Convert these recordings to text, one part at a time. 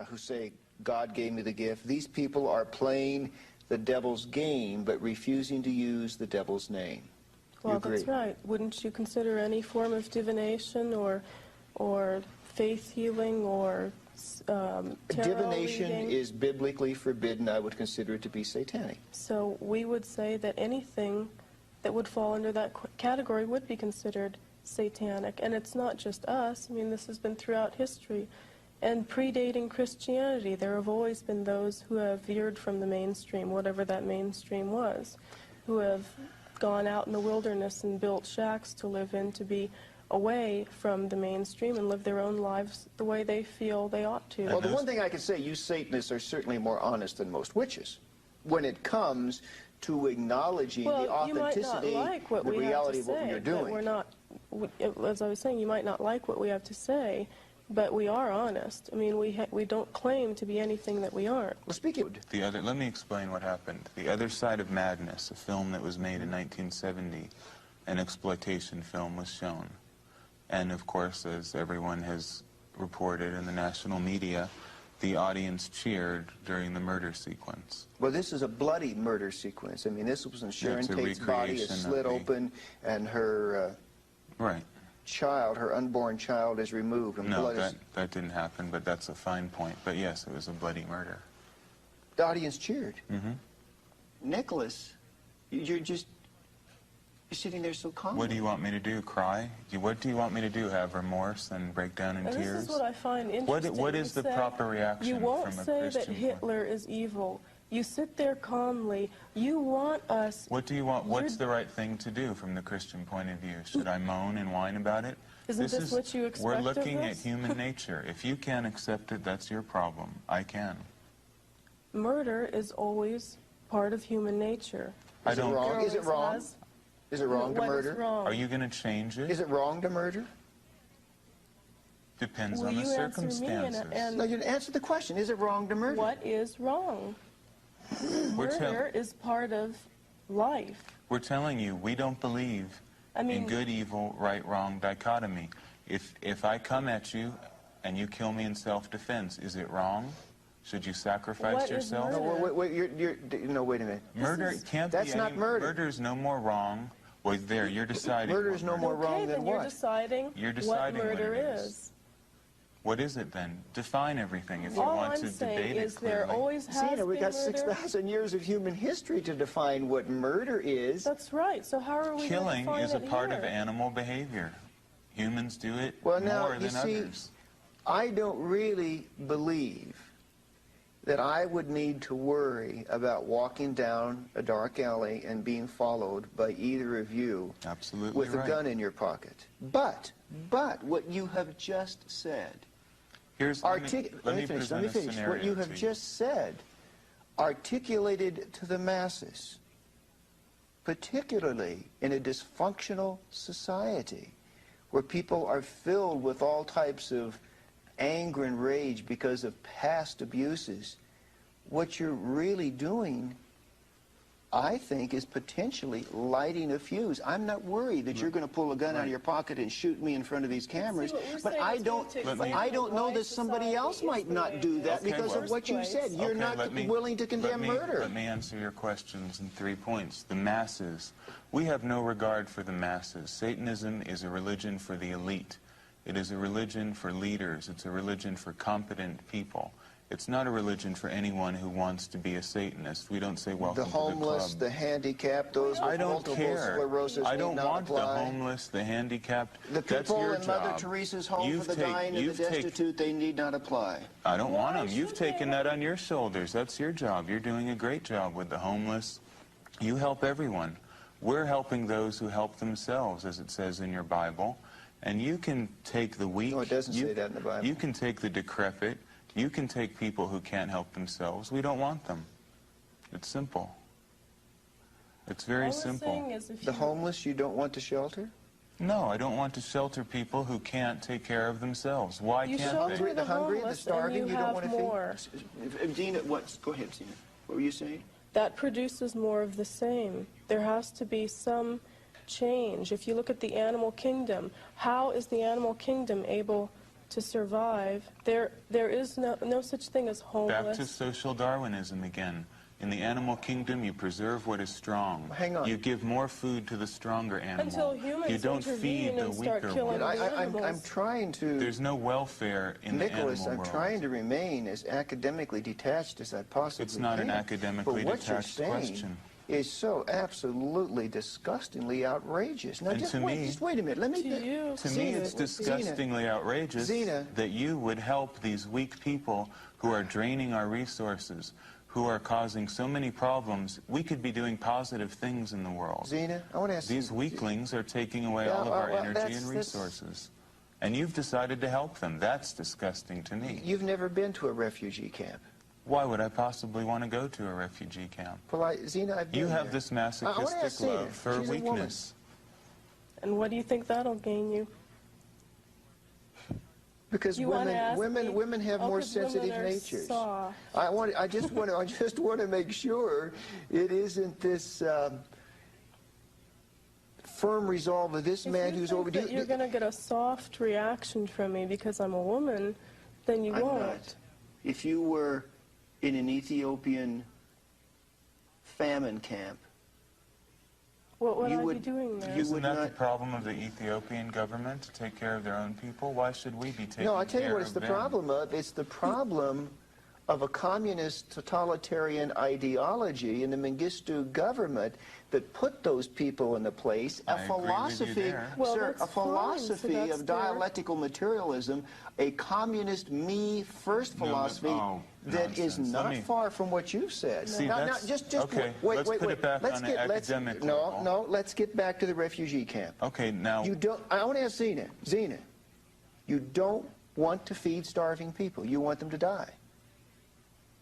who say, God gave me the gift. These people are playing the devil's game, but refusing to use the devil's name. Well, that's right. Wouldn't you consider any form of divination or faith healing or tarot Divination reading? is biblically forbidden. I would consider it to be satanic. So we would say that anything that would fall under that category would be considered satanic. And it's not just us. I mean, this has been throughout history. And predating Christianity, there have always been those who have veered from the mainstream, whatever that mainstream was, who have gone out in the wilderness and built shacks to live in, to be away from the mainstream and live their own lives the way they feel they ought to. Well, the one thing I can say, you Satanists are certainly more honest than most witches when it comes to acknowledging the authenticity, the reality of what you're doing. We're not, as I was saying, you might not like what we have to say, but we are honest. I mean, we don't claim to be anything that we aren't. Well, speaking of let me explain what happened. The Other Side of Madness, a film that was made in 1970, an exploitation film, was shown. And of course, as everyone has reported in the national media, the audience cheered during the murder sequence. Well, this is a bloody murder sequence. I mean, this was when Sharon Tate's body is slit open and her child, her unborn child, is removed. And no, that didn't happen, but that's a fine point. But yes, it was a bloody murder. The audience cheered. Mm-hmm. Nicholas, you're sitting there so calmly. What do you want me to do, cry? What do you want me to do, have remorse and break down in tears? This is what I find interesting. What is the proper reaction from a Christian? You won't say that Hitler is evil. You sit there calmly. You want us... What do you want? What's the right thing to do from the Christian point of view? Should I moan and whine about it? Isn't this what you expect We're of looking us? at human nature. If you can't accept it, that's your problem. I can. Murder is always part of human nature. Is it wrong? Is it wrong? Is it wrong to murder? What is wrong? Are you going to change it? Is it wrong to murder? Depends on the circumstances. No, you answer the question. Is it wrong to murder? What is wrong? Murder is part of life. We're telling you, we don't believe in good, evil, right, wrong dichotomy. If I come at you and you kill me in self-defense, is it wrong? Should you sacrifice yourself? No, wait a minute. Murder can't be. That's not murder. Murder is no more wrong. Well, there, you're deciding. Murder is no more wrong than what? You're deciding what murder is. What is it then? Define everything if you want to debate it clearly. There always has Zena, we've got murder. 6,000 years of human history to define what murder is. That's right. So how are we Killing going to is a part of animal behavior. Humans do it more than others. I don't really believe that I would need to worry about walking down a dark alley and being followed by either of you with a gun in your pocket. But what you have just said, let me finish. What you have just said, articulated to the masses, particularly in a dysfunctional society where people are filled with all types of anger and rage because of past abuses, what you're really doing, I think, is potentially lighting a fuse. I'm not worried that you're going to pull a gun out of your pocket and shoot me in front of these cameras, but I don't know that somebody else might not do that because of what you said. You're not willing to condemn murder. Let me answer your questions in 3 points. The masses. We have no regard for the masses. Satanism is a religion for the elite. It is a religion for leaders. It's a religion for competent people. It's not a religion for anyone who wants to be a Satanist. We don't say welcome to the club. The homeless, the handicapped, those with multiple sclerosis. I don't want the homeless, the handicapped. The people in Mother Teresa's home for the dying and the destitute, they need not apply. I don't want them. You've taken that on your shoulders. That's your job. You're doing a great job with the homeless. You help everyone. We're helping those who help themselves, as it says in your Bible. And you can take the weak. No, it doesn't say that in the Bible. You can take the decrepit. You can take people who can't help themselves. We don't want them. It's simple. It's very simple. The homeless you don't want to shelter? No, I don't want to shelter people who can't take care of themselves. Why can't they? The hungry, the starving, you don't want to feed? Zena, go ahead, Zena. What were you saying? That produces more of the same. There has to be some change. If you look at the animal kingdom, how is the animal kingdom able to survive. There is no such thing as homeless. Back to social Darwinism again. In the animal kingdom, you preserve what is strong. Hang on. You give more food to the stronger animal. Until humans you don't feed intervene the and start weaker killing one. the animals. I'm trying to... There's no welfare in Nicholas, the animal world. I'm trying to remain as academically detached as I possibly can. It's not an academically detached question. Is so absolutely disgustingly outrageous. Now, And just to wait, me- just wait a minute. Let me. To you, To me, Zena, it's disgustingly outrageous Zena. that you would help these weak people who are draining our resources, who are causing so many problems. We could be doing positive things in the world. Zena, I want to ask These you. weaklings are taking away all of our energy and resources. And you've decided to help them. That's disgusting to me. You've never been to a refugee camp. Why would I possibly want to go to a refugee camp? Well, Zena, I've been You have there. this I wanna ask masochistic Zena. love for She's a woman. weakness. And what do you think that'll gain you? Because You wanna ask me? women have more 'cause women sensitive are natures. soft. I just want to make sure it isn't this firm resolve of this If man you who's think over. that you're going to get a soft reaction from me because I'm a woman, then you I'm won't. not. If you were in an Ethiopian famine camp, What would You I would- be doing there? you Isn't would that the not- problem of the Ethiopian government, to take care of their own people? Why should we be taking care of them? no, I tell you what it's the problem of. It's the problem of a communist totalitarian ideology in the Mengistu government that put those people in the place. I agree with you philosophy, there. Well, sir, that's a philosophy fine, so that's of fair. dialectical materialism, a communist me-first No, but- philosophy oh, that is nonsense. Let not me- far from what you've said. See, now, that's- just okay, wait, let's wait, put wait. it back let's on an get, let's, academic no, level. no, let's get back to the refugee camp. Okay, now... You don't. I want to ask Zena. Zena, you don't want to feed starving people. You want them to die.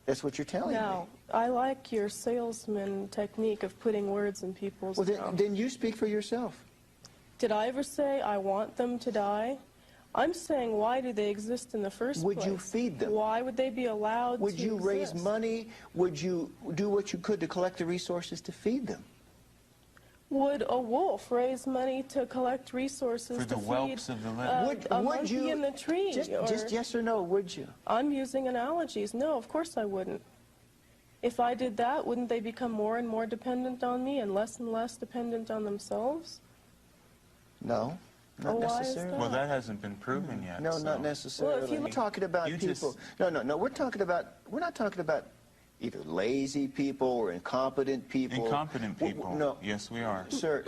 That's what you're telling Now, I like your salesman technique of putting words in people's me. Well, mouths. then you speak for yourself. Did I ever say I want them to die? I'm saying, why do they exist in the first place? Would you feed them? Why would they be allowed Would to you raise exist? money? Would you do what you could to collect the resources to feed them? Would a wolf raise money to collect resources For the to whelps feed of the litter. a monkey in the tree? Just or- yes or no? Would you? I'm using analogies. No, of course I wouldn't. If I did that, wouldn't they become more and more dependent on me and less dependent on themselves? No, not Why is necessarily. that? Well, that hasn't been proven yet. No, so. not necessarily. Well, if you- We're talking about You people. just- No. We're not talking about either lazy people or incompetent people. Incompetent people. No, Yes, we are. sir.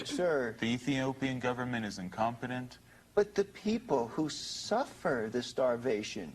The Ethiopian government is incompetent. But the people who suffer the starvation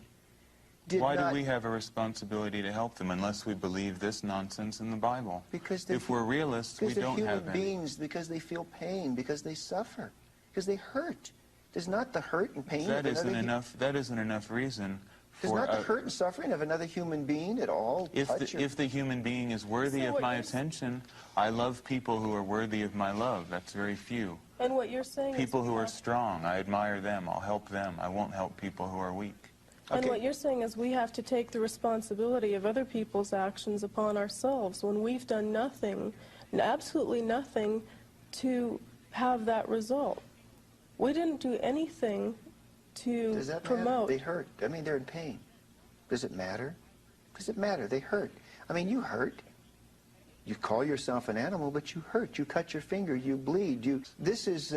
did Why not. do we have a responsibility to help them unless we believe this nonsense in the Bible? Because they if we're realists, we because they're don't human have any. beings. Because they feel pain. Because they suffer. Because they hurt. There's not the hurt and pain. That of isn't another hu- enough. That isn't enough reason There's for not the hurt and suffering of another human being at all. if the human being is worthy So of what my you're s- attention. I love people who are worthy of my love. That's very few. And what you're saying People is who we are have- strong, I admire them. I'll help them. I won't help people who are weak. And Okay. what you're saying is we have to take the responsibility of other people's actions upon ourselves when we've done nothing, absolutely nothing, to have that result. We didn't do anything to Does that promote. matter? They hurt. I mean, they're in pain. Does it matter? Does it matter? They hurt. I mean, you hurt. You call yourself an animal, but you hurt. You cut your finger. You bleed. This is,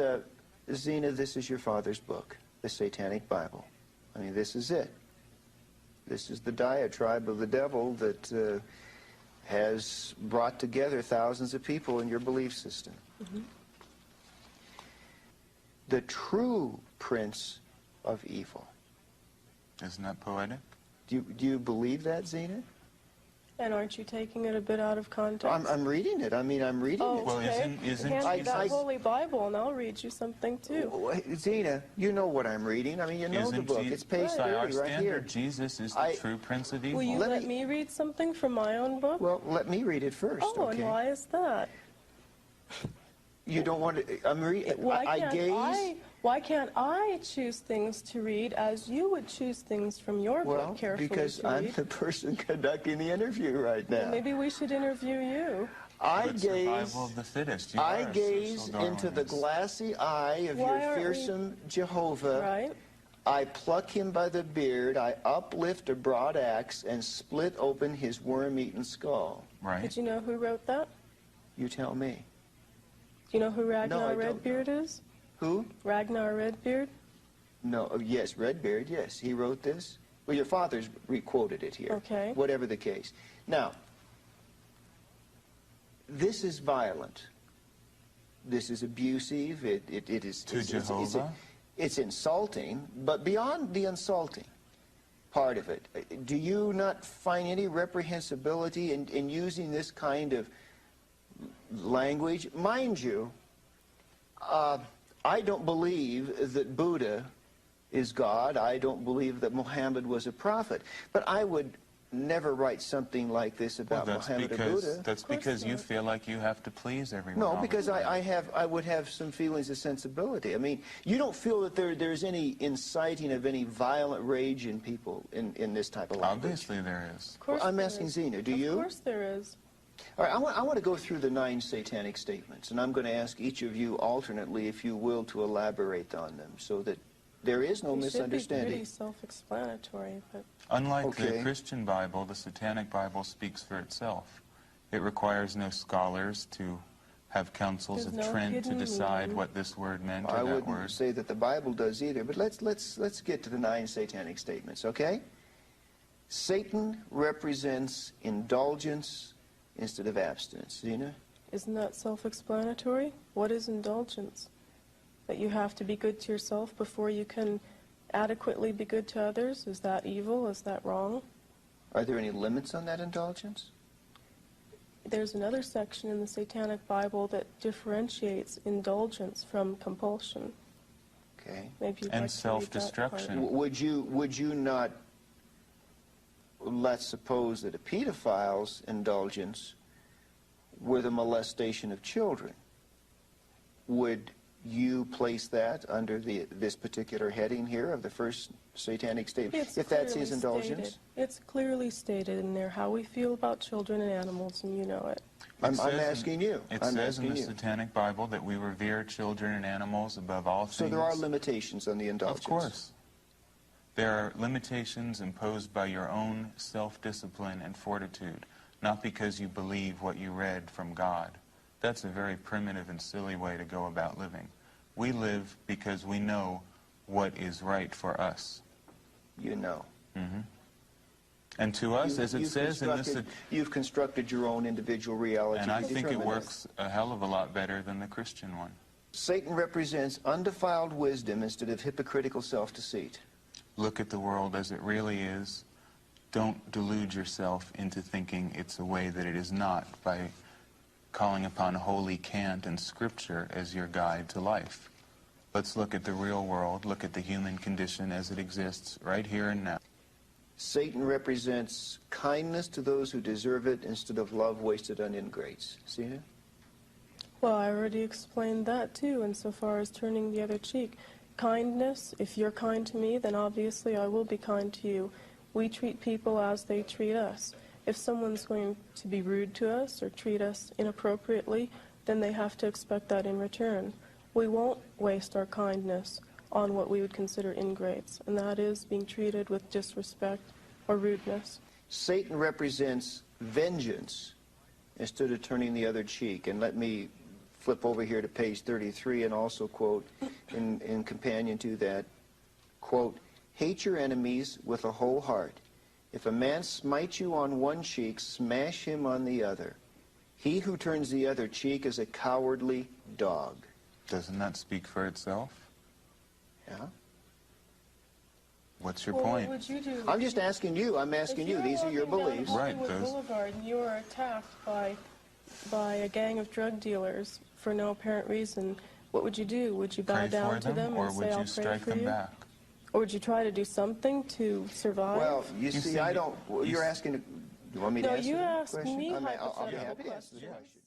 Zena, this is your father's book, the Satanic Bible. I mean, this is it. This is the diatribe of the devil that has brought together thousands of people in your belief system. Mm-hmm. The true prince of evil. Isn't that poetic? Do you believe that, Zena? And aren't you taking it a bit out of context? I'm reading it. I mean, I'm reading Oh, it. Well, okay. isn't Hand me Jesus- that Holy Bible, and I'll read you something too. Zena, you know what I'm reading. I mean, you know the Isn't book. Je- It's page by our 30 right here. standard, Jesus is the I- true prince of evil. Will you Let let me- me read something from my own book? Well, let me read it first, Oh, okay? and why is that? You don't want to... I'm reading... Why can't I choose things to read as you would choose things from your Well, book carefully because to I'm read? the person conducting the interview right now. Well, maybe we should interview you. I But gaze... survival of the fittest. You are I a gaze social into the Darwinist. glassy eye of Why your aren't we- fearsome Jehovah. Right? I pluck him by the beard, I uplift a broad axe, and split open his worm-eaten skull. Right. Did you know who wrote that? You tell me. Do you know who Ragnar I don't Redbeard know. is? Who? Ragnar Redbeard? No, yes, Redbeard, yes. He wrote this. Well, your father's re-quoted it here. Okay. Whatever the case. Now, this is violent. This is abusive. It is... To Jehovah? It's insulting, but beyond the insulting part of it, do you not find any reprehensibility in using this kind of language? Mind you, I don't believe that Buddha is God. I don't believe that Muhammad was a prophet. But I would never write something like this about Muhammad or Buddha. That's because you feel like you have to please everyone. No, because I would have some feelings of sensibility. I mean, you don't feel that there's any inciting of any violent rage in people in this type of language? Obviously there is. Of course Well, I'm there asking is. Zena, do you? Of course there is. All right, I want to go through the 9 satanic statements, and I'm going to ask each of you alternately, if you will, to elaborate on them so that there is no It should be misunderstanding. pretty self-explanatory, but... Unlike the Okay. Christian Bible, the Satanic Bible speaks for itself. It requires no scholars to have councils There's of no Trent to hidden decide meaning. what this word meant I or that wouldn't word. say that the Bible does either, but let's get to the 9 satanic statements, okay? Satan represents indulgence instead of abstinence. Zena? Isn't that self-explanatory? What is indulgence? That you have to be good to yourself before you can adequately be good to others? Is that evil? Is that wrong? Are there any limits on that indulgence? There's another section in the Satanic Bible that differentiates indulgence from compulsion. Okay. Maybe you'd And like to read that self-destruction. part. Would you not, let's suppose that a pedophile's indulgence were the molestation of children? Would you place that under this particular heading here of the first satanic statement, It's if that's his clearly indulgence? stated. It's clearly stated in there how we feel about children and animals, and you know it. I'm says in- asking you. It I'm says in asking the you. Satanic Bible that we revere children and animals above all things. So there are limitations on the indulgence. Of course. There are limitations imposed by your own self-discipline and fortitude, not because you believe what you read from God. That's a very primitive and silly way to go about living. We live because we know what is right for us. You know. And to us, as it You've says in this... You've constructed your own individual reality. And I think it Determine works a hell of a lot better than the Christian one. Satan represents undefiled wisdom instead of hypocritical self-deceit. Look at the world as it really is. Don't delude yourself into thinking it's a way that it is not by calling upon holy cant and scripture as your guide to life. Let's look at the real world, look at the human condition as it exists right here and now. Satan represents kindness to those who deserve it instead of love wasted on ingrates. See it? Well, I already explained that too, insofar as turning the other cheek. Kindness, if you're kind to me, then obviously I will be kind to you. We treat people as they treat us. If someone's going to be rude to us or treat us inappropriately, then they have to expect that in return. We won't waste our kindness on what we would consider ingrates, and that is being treated with disrespect or rudeness. Satan represents vengeance instead of turning the other cheek. And let me flip over here to page 33 and also quote in companion to that, quote, hate your enemies with a whole heart. If a man smites you on one cheek, smash him on the other. He who turns the other cheek is a cowardly dog. Doesn't that speak for itself? Yeah? What's your Well, point? what would you do? I'm just asking you. I'm asking you. These are your beliefs. Right, Hollywood those- Boulevard, and you are attacked by a gang of drug dealers for no apparent reason. What would you do? Would you bow Pray down for to them, them or and would say, you I'll pray strike for them you? back? Or would you try to do something to survive? Well, you You see, see, I don't. you You're s- asking. You want me to No, answer you the asked question? me I'll be happy hypothetical to answer the questions. question.